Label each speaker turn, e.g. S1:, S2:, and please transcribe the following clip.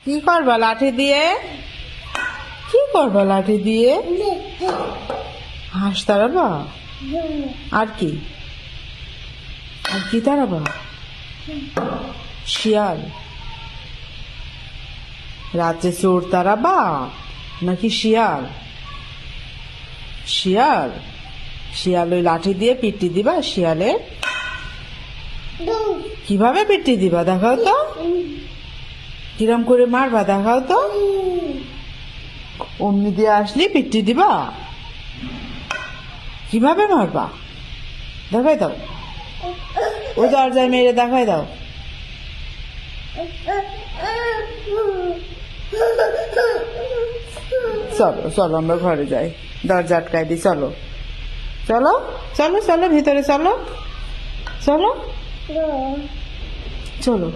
S1: কি করবা লাঠি দিয়ে? কি করবা লাঠি দিয়ে? হাঁস তাড়াবা? আর কি? আর কি তাড়াবা? শিয়াল? রাতে চোর তাড়াবা নাকি শিয়াল? শিয়াল? শিয়াল ওই লাঠি দিয়ে পিটি দিবা শিয়ালে? কিভাবে পিটি দিবা দেখাও তো, কিরম করে মারবা দেখাও তো। অমনি দিয়ে আসলে পিটি দিবা? কিভাবে মারবা দেখাই দাও, ওই দরজায় মেরে দেখাই দাও। চলো চলো আমরা ঘরে যাই, দরজা আটকাই দিই। চলো চলো চলো চলো ভিতরে চলো, চলো চলো।